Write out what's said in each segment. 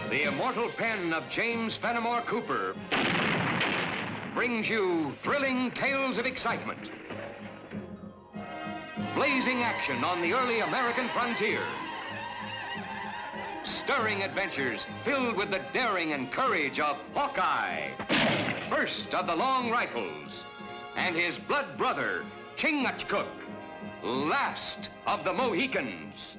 The immortal pen of James Fenimore Cooper brings you thrilling tales of excitement, blazing action on the early American frontier, stirring adventures filled with the daring and courage of Hawkeye, first of the Long Rifles, and his blood brother, Chingachgook, last of the Mohicans.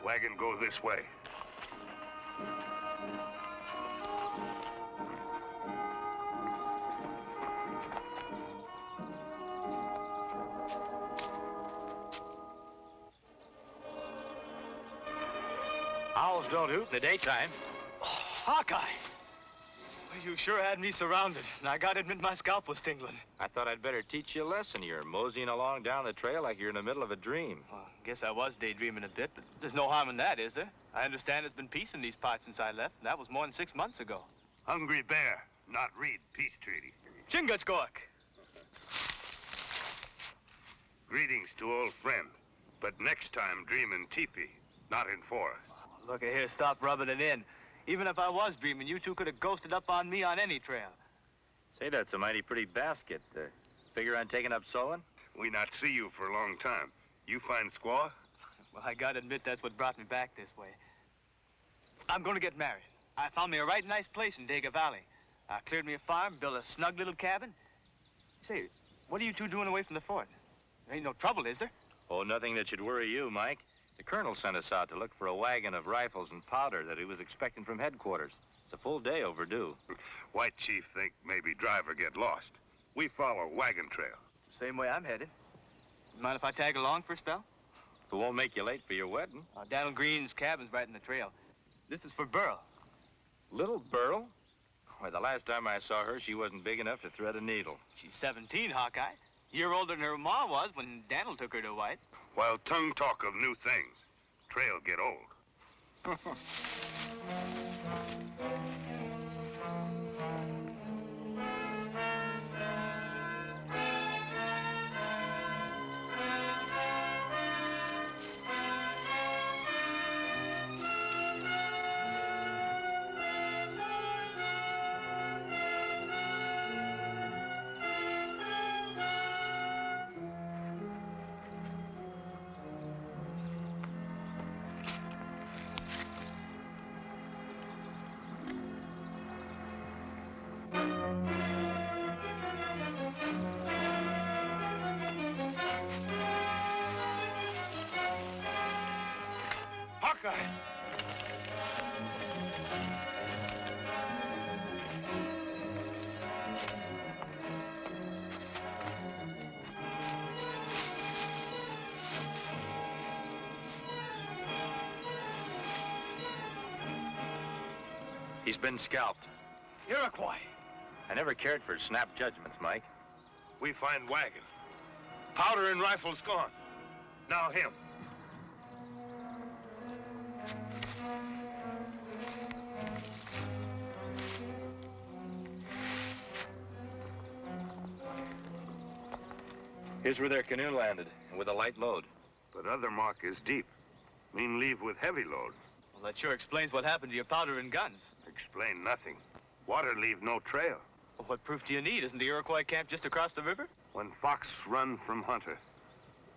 Wagon go this way. Owls don't hoot in the daytime. Oh, Hawkeye! Well, you sure had me surrounded, and I gotta admit my scalp was tingling. I thought I'd better teach you a lesson. You're moseying along down the trail like you're in the middle of a dream. Well, I guess I was daydreaming a bit, but there's no harm in that, is there? I understand there's been peace in these parts since I left, and that was more than 6 months ago. Hungry bear, not read peace treaty. Chingachgook! Greetings to old friend, but next time dream in teepee, not in forest. Look here, stop rubbing it in. Even if I was dreaming, you two could have ghosted up on me on any trail. Say, that's a mighty pretty basket. Figure on taking up sewing? We not see you for a long time. You find squaw? Well, I gotta admit that's what brought me back this way. I'm gonna get married. I found me a right nice place in Dega Valley. I cleared me a farm, built a snug little cabin. Say, what are you two doing away from the fort? There ain't no trouble, is there? Oh, nothing that should worry you, Mike. The colonel sent us out to look for a wagon of rifles and powder that he was expecting from headquarters. It's a full day overdue. White chief think maybe driver get lost. We follow wagon trail. It's the same way I'm headed. Mind if I tag along for a spell? It won't make you late for your wedding. Daniel Green's cabin's right in the trail. This is for Burl. Little Burl? Why, the last time I saw her, she wasn't big enough to thread a needle. She's 17, Hawkeye. Year older than her ma was when Daniel took her to White. While tongue talk of new things, trail get old. Hawkeye! He's been scalped. Iroquois! I never cared for snap judgments, Mike. We find wagon. Powder and rifles gone. Now him. Here's where their canoe landed, with a light load. But other mark is deep. Mean leave with heavy load. Well, that sure explains what happened to your powder and guns. Explain nothing. Water leave no trail. Well, what proof do you need? Isn't the Iroquois camp just across the river? When fox run from hunter,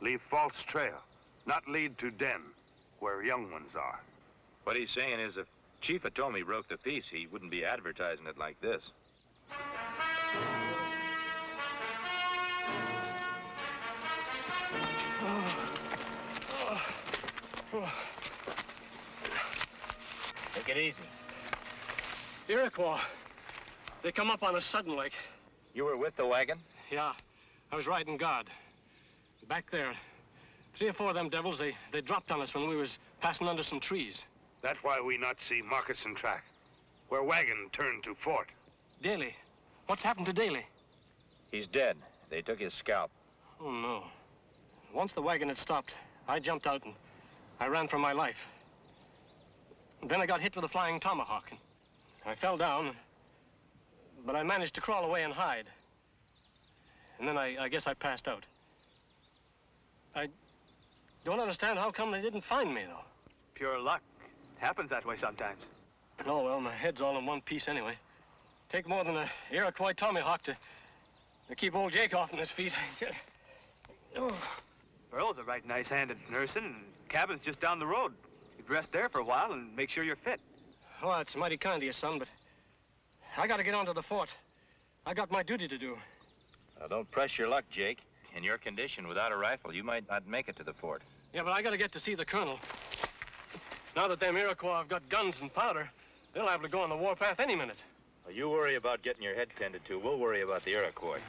leave false trail, not lead to den, where young ones are. What he's saying is if Chief Atomi broke the peace, he wouldn't be advertising it like this. Take it easy. Iroquois. They come up on us sudden like. You were with the wagon? Yeah. I was riding guard. Back there. 3 or 4 of them devils, they dropped on us when we was passing under some trees. That's why we not see moccasin track, where wagon turned to fort. Daly. What's happened to Daly? He's dead. They took his scalp. Oh, no. Once the wagon had stopped, I jumped out and I ran for my life. Then I got hit with a flying tomahawk. And I fell down. but I managed to crawl away and hide. And then I guess I passed out. I don't understand how come they didn't find me, though. Pure luck. Happens that way sometimes. Oh, well, my head's all in one piece anyway. Take more than a Iroquois Tomahawk to keep old Jake off on his feet. Oh. Earl's a right nice hand at nursing, and cabin's just down the road. You can rest there for a while and make sure you're fit. Well, it's mighty kind of you, son, but I gotta get on to the fort. I got my duty to do. Don't press your luck, Jake. In your condition, without a rifle, you might not make it to the fort. Yeah, but I gotta get to see the colonel. Now that them Iroquois have got guns and powder, they'll have to go on the warpath any minute. Well, you worry about getting your head tended to. We'll worry about the Iroquois.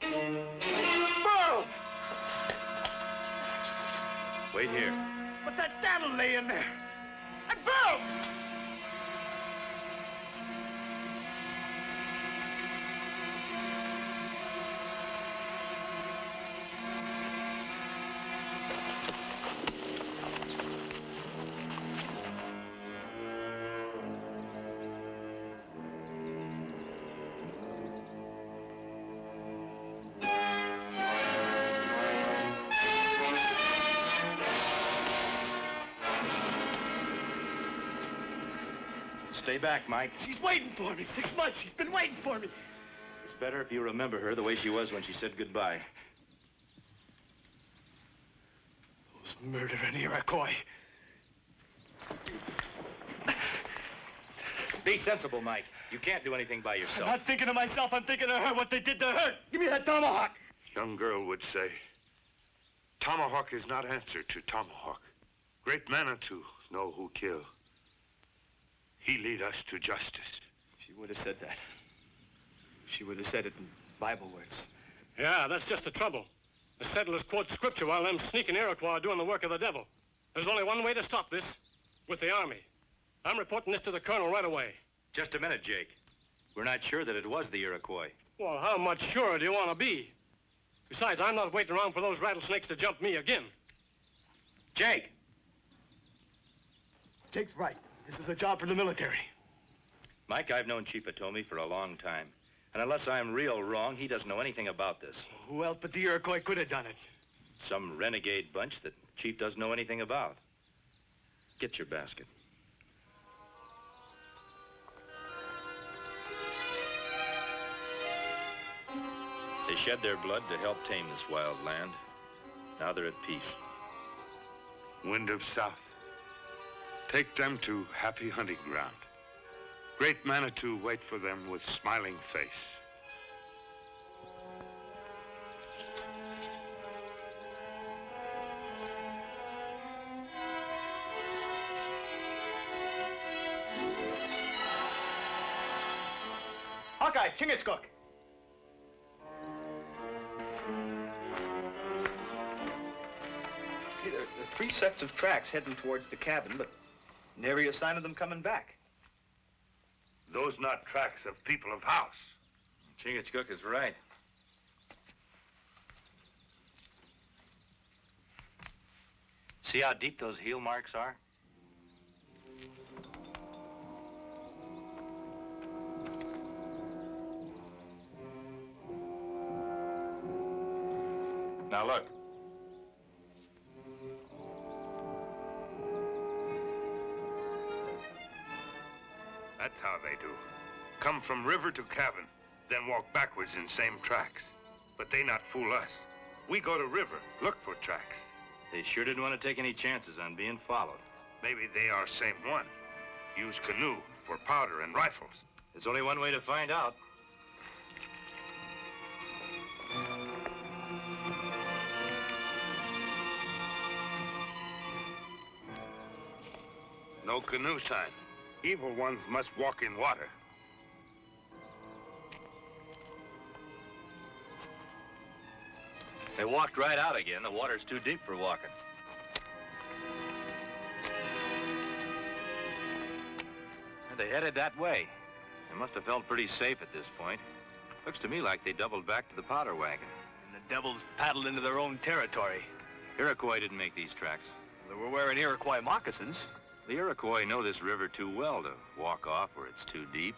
Burl! Wait here. But that's Daniel laying there. And Burl! Stay back, Mike. She's waiting for me. 6 months. She's been waiting for me. It's better if you remember her the way she was when she said goodbye. Those murdering Iroquois. Be sensible, Mike. You can't do anything by I'm yourself. not thinking of myself. I'm thinking of her, what they did to her. Give me that tomahawk. Young girl would say, tomahawk is not answer to tomahawk. Great Manitou know who kill. He lead us to justice. She would have said that. She would have said it in Bible words. Yeah, that's just the trouble. The settlers quote scripture while them sneaking Iroquois are doing the work of the devil. There's only one way to stop this, with the army. I'm reporting this to the colonel right away. Just a minute, Jake. We're not sure that it was the Iroquois. Well, how much surer do you want to be? Besides, I'm not waiting around for those rattlesnakes to jump me again. Jake! Jake's right. This is a job for the military. Mike, I've known Chief Atomi for a long time. And unless I'm real wrong, he doesn't know anything about this. Who else but the Iroquois could have done it? Some renegade bunch that Chief doesn't know anything about. Get your basket. They shed their blood to help tame this wild land. Now they're at peace. Wind of South. Take them to happy hunting ground. Great Manitou wait for them with smiling face. Hawkeye, Chingachgook. There are 3 sets of tracks heading towards the cabin, but nary a sign of them coming back. Those not tracks of people of house. Chingachgook is right. See how deep those heel marks are? Now look. That's how they do. Come from river to cabin, then walk backwards in same tracks. But they not fool us. We go to river, look for tracks. They sure didn't want to take any chances on being followed. Maybe they are same one. Use canoe for powder and rifles. There's only one way to find out. No canoe sign. Evil ones must walk in water. They walked right out again. The water's too deep for walking. They headed that way. They must have felt pretty safe at this point. Looks to me like they doubled back to the powder wagon. And the devils paddled into their own territory. Iroquois didn't make these tracks. They were wearing Iroquois moccasins. The Iroquois know this river too well to walk off where it's too deep.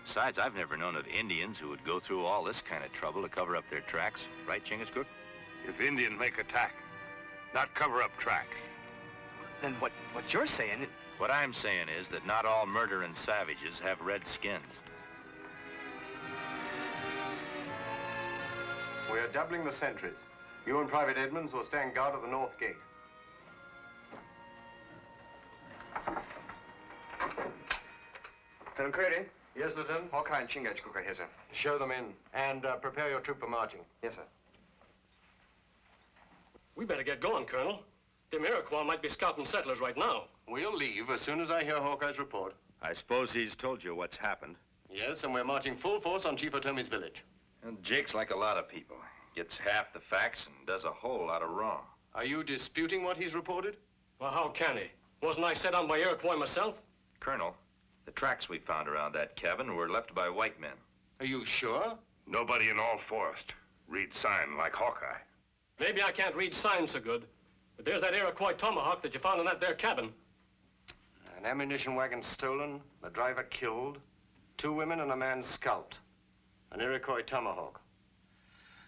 Besides, I've never known of Indians who would go through all this kind of trouble to cover up their tracks. Right, Chingachgook? If Indian make attack, not cover up tracks. Then what you're saying... What I'm saying is that not all murdering savages have red skins. We are doubling the sentries. You and Private Edmonds will stand guard at the north gate. Lieutenant Curdy? Yes, Lieutenant? Hawkeye and Chingachgook are here, sir. Show them in, and prepare your troop for marching. Yes, sir. We better get going, Colonel. Them Iroquois might be scouting settlers right now. We'll leave as soon as I hear Hawkeye's report. I suppose he's told you what's happened. Yes, and we're marching full force on Chief Otomi's village. And Jake's like a lot of people. Gets half the facts and does a whole lot of wrong. Are you disputing what he's reported? Well, how can he? Wasn't I set on by Iroquois myself? Colonel, the tracks we found around that cabin were left by white men. Are you sure? Nobody in all forest reads sign like Hawkeye. Maybe I can't read signs so good, but there's that Iroquois Tomahawk that you found in that there cabin. An ammunition wagon stolen, the driver killed, 2 women and a man scalped. An Iroquois Tomahawk.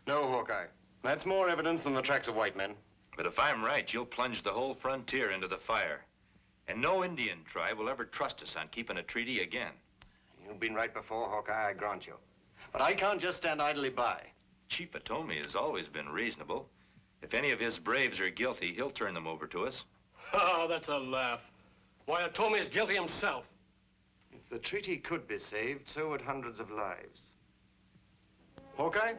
No, Hawkeye. That's more evidence than the tracks of white men. But if I'm right, you'll plunge the whole frontier into the fire. And no Indian tribe will ever trust us on keeping a treaty again. You've been right before, Hawkeye, I grant you. But I can't just stand idly by. Chief Otomi has always been reasonable. If any of his braves are guilty, he'll turn them over to us. Oh, that's a laugh. Why, Otomi's guilty himself. If the treaty could be saved, so would hundreds of lives. Hawkeye,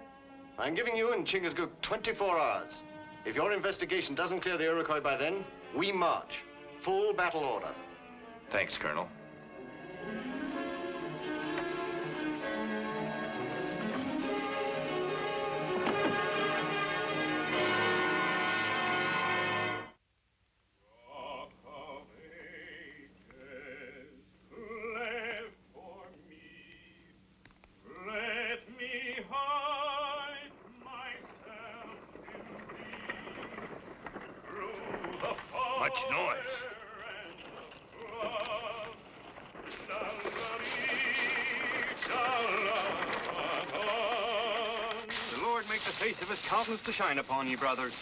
I'm giving you and Chingachgook 24 hours. If your investigation doesn't clear the Iroquois by then, we march. Full battle order. Thanks, Colonel. Much noise. The Lord make the face of his countenance to shine upon you, brothers.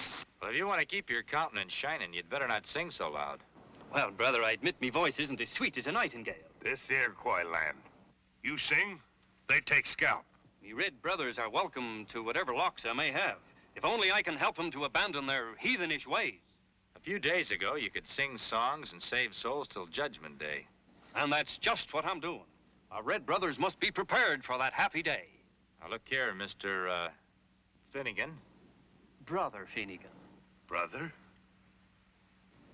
Well, if you want to keep your countenance shining, you'd better not sing so loud. Well, brother, I admit me voice isn't as sweet as a nightingale. This Iroquois land. You sing, they take scalp. Me red brothers are welcome to whatever locks I may have, if only I can help them to abandon their heathenish ways. A few days ago, you could sing songs and save souls till Judgment Day. And that's just what I'm doing. Our red brothers must be prepared for that happy day. Now, look here, Mr. Finnegan. Brother Finnegan. Brother?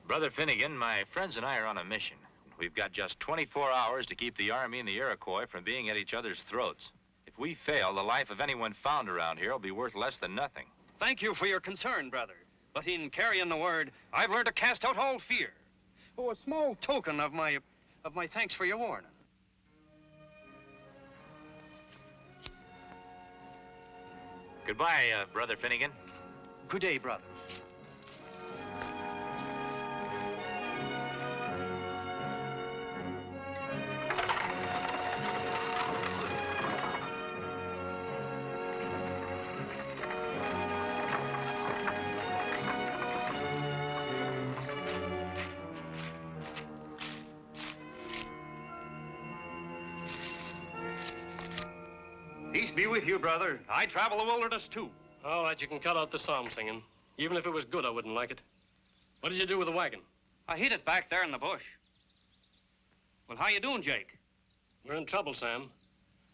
Brother Finnegan, my friends and I are on a mission. We've got just 24 hours to keep the Army and the Iroquois from being at each other's throats. If we fail, the life of anyone found around here will be worth less than nothing. Thank you for your concern, brother. But in carrying the word, I've learned to cast out all fear. Oh, a small token of my thanks for your warning. Goodbye, Brother Finnegan. Good day, brother. Peace be with you, brother. I travel the wilderness, too. All right, you can cut out the psalm singing. Even if it was good, I wouldn't like it. What did you do with the wagon? I hid it back there in the bush. Well, how you doing, Jake? We're in trouble, Sam.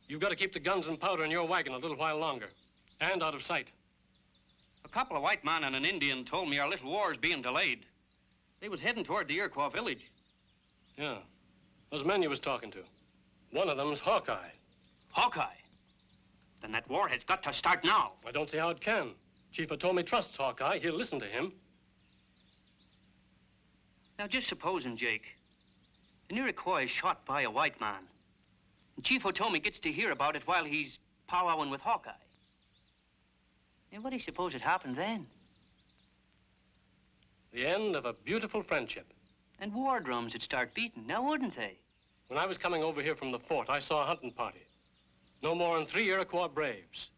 You've got to keep the guns and powder in your wagon a little while longer. And out of sight. A couple of white men and an Indian told me our little war's being delayed. They was heading toward the Iroquois village. Yeah. Those men you was talking to. One of them's Hawkeye. Hawkeye? Then that war has got to start now. I don't see how it can. Chief Otomi trusts Hawkeye. He'll listen to him. Now, just supposing, Jake, an Iroquois is shot by a white man. And Chief Otomi gets to hear about it while he's powwowing with Hawkeye. And what do you suppose had happened then? The end of a beautiful friendship. And war drums would start beating, now wouldn't they? When I was coming over here from the fort, I saw a hunting party. No more than 3 Iroquois braves.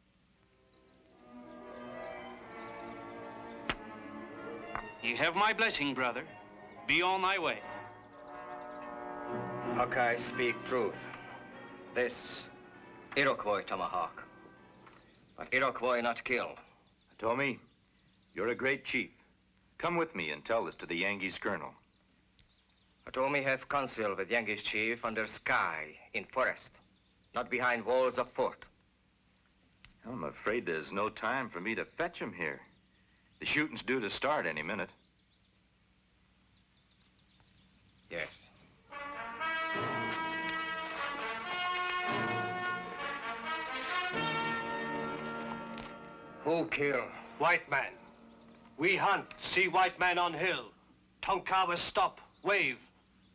You have my blessing, brother. Be on thy way. Hawkeye speak truth. This Iroquois Tomahawk. But Iroquois not kill. Tommy, you're a great chief. Come with me and tell this to the Yankees colonel. Tommy have counsel with Yankees chief under sky in forest, not behind walls of fort. I'm afraid there's no time for me to fetch him here. The shooting's due to start any minute. Yes. Who kill? White man. We hunt, see white man on hill. Tonkawa stop, wave.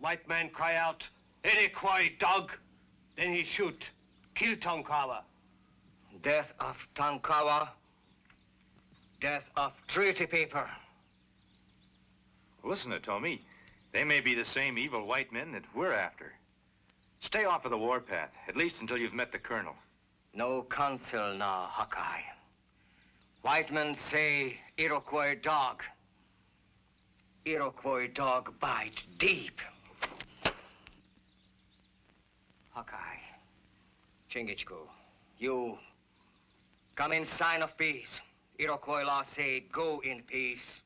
White man cry out, Iroquois dog. Then he shoot, kill Tonkawa. Death of Tonkawa. Death of treaty paper. Listen to Tommy. They may be the same evil white men that we're after. Stay off of the warpath, at least until you've met the colonel. No counsel now, Hawkeye. White men say Iroquois dog. Iroquois dog bite deep. Hawkeye, Chingachgook, you come in sign of peace. Iroquois law say go in peace.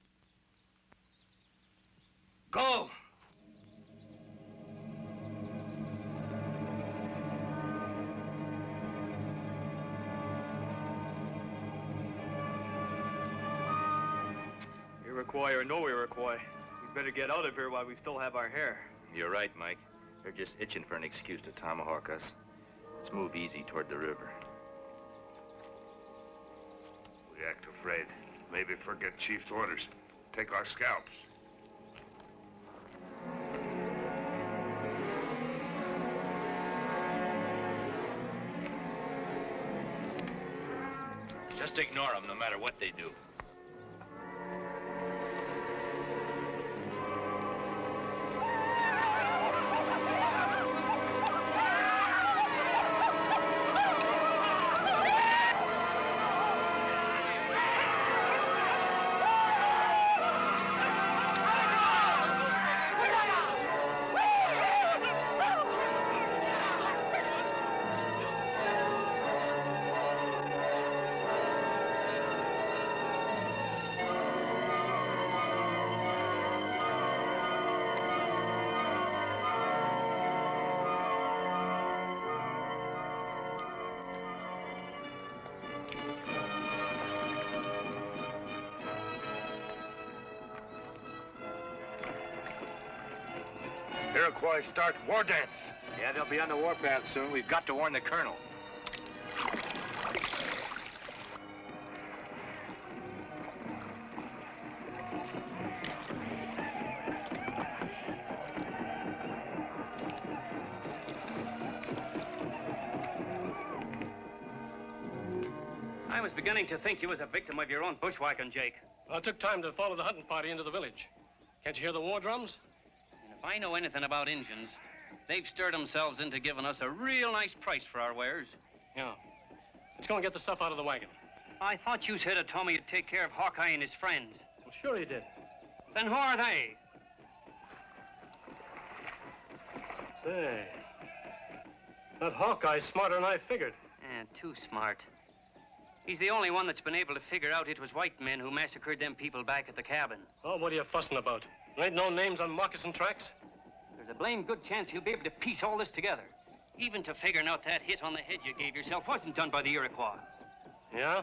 Go! Iroquois or no Iroquois, we'd better get out of here while we still have our hair. You're right, Mike. They're just itching for an excuse to tomahawk us. Let's move easy toward the river. We act afraid. Maybe forget Chief's orders. Take our scalps. Just ignore them no matter what they do. Iroquois start war dance. Yeah, they'll be on the warpath soon. We've got to warn the colonel. I was beginning to think you was a victim of your own bushwhacking, Jake. Well, it took time to follow the hunting party into the village. Can't you hear the war drums? And if I know anything about Injuns, they've stirred themselves into giving us a real nice price for our wares. Yeah. Let's go and get the stuff out of the wagon. I thought you said Tommy would take care of Hawkeye and his friends. Well, sure he did. Then who are they? Say, that Hawkeye's smarter than I figured. Too smart. He's the only one that's been able to figure out it was white men who massacred them people back at the cabin. Oh, what are you fussing about? There ain't no names on moccasin tracks. There's a blame good chance he'll be able to piece all this together. Even to figuring out that hit on the head you gave yourself wasn't done by the Iroquois. Yeah?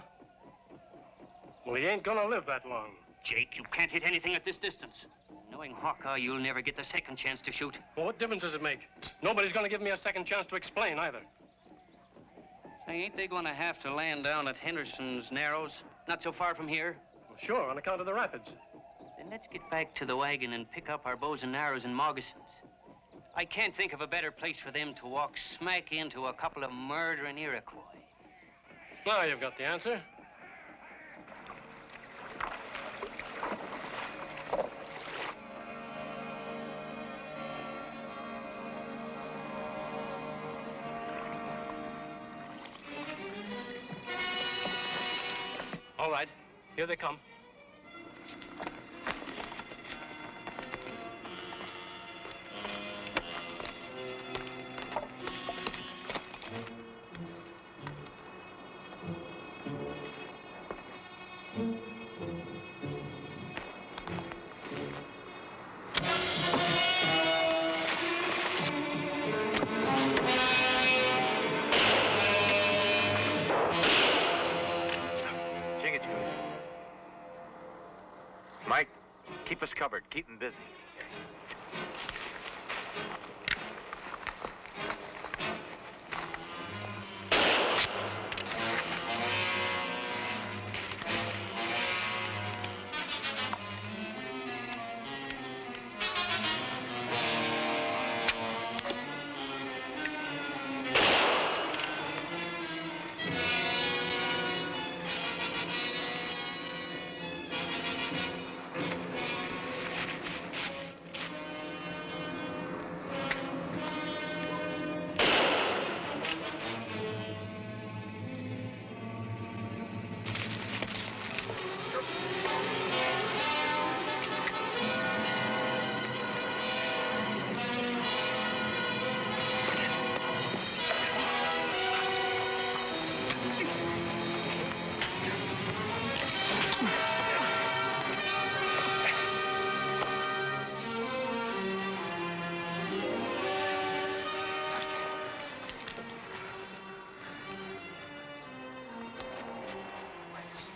Well, he ain't gonna live that long. Jake, you can't hit anything at this distance. Knowing Hawkeye, you'll never get the second chance to shoot. Well, what difference does it make? Nobody's gonna give me a second chance to explain either. Say, ain't they gonna have to land down at Henderson's Narrows, not so far from here? Well, sure, on account of the rapids. Then let's get back to the wagon and pick up our bows and arrows and moccasins. I can't think of a better place for them to walk smack into a couple of murdering Iroquois. Now you've got the answer. All right, here they come. Mike, keep us covered. Keep them busy.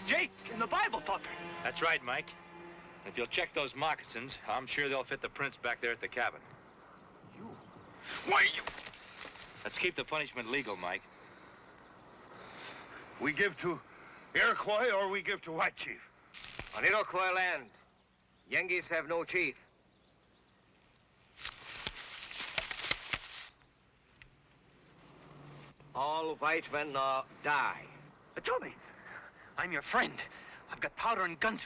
Jake, in the Bible thumper. That's right, Mike. If you'll check those moccasins, I'm sure they'll fit the prints back there at the cabin. You? Why, you? Let's keep the punishment legal, Mike. We give to Iroquois or we give to White Chief? On Iroquois land, Yengeese have no chief. All white men die. But Tommy, I'm your friend. I've got powder and guns.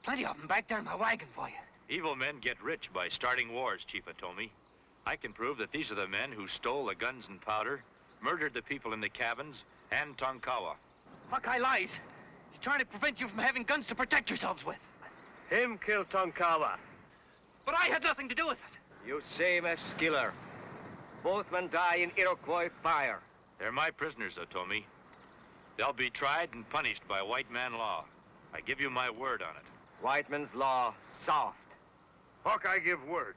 Plenty of them back there in my wagon for you. Evil men get rich by starting wars, Chief Atomi. I can prove that these are the men who stole the guns and powder, murdered the people in the cabins, and Tonkawa. Hawkeye lies. He's trying to prevent you from having guns to protect yourselves with. Him kill Tonkawa. But I had nothing to do with it. You same as Skiller. Both men die in Iroquois fire. They're my prisoners, Atomi. They'll be tried and punished by white man law. I give you my word on it. White man's law, soft. Hawkeye give word.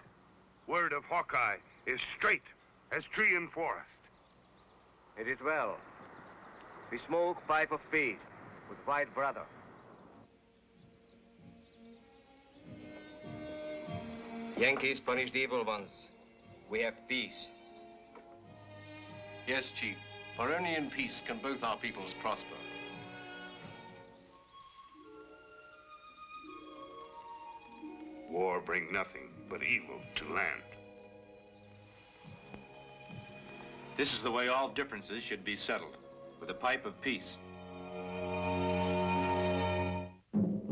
Word of Hawkeye is straight as tree and forest. It is well. We smoke pipe of peace with white brother. Yankees punish the evil ones. We have peace. Yes, Chief. For only in peace can both our peoples prosper. War bring nothing but evil to land. This is the way all differences should be settled, with a pipe of peace.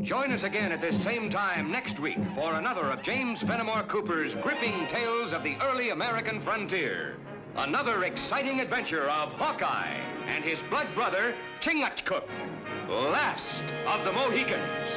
Join us again at this same time next week for another of James Fenimore Cooper's gripping tales of the early American frontier. Another exciting adventure of Hawkeye and his blood brother, Chingachgook, last of the Mohicans.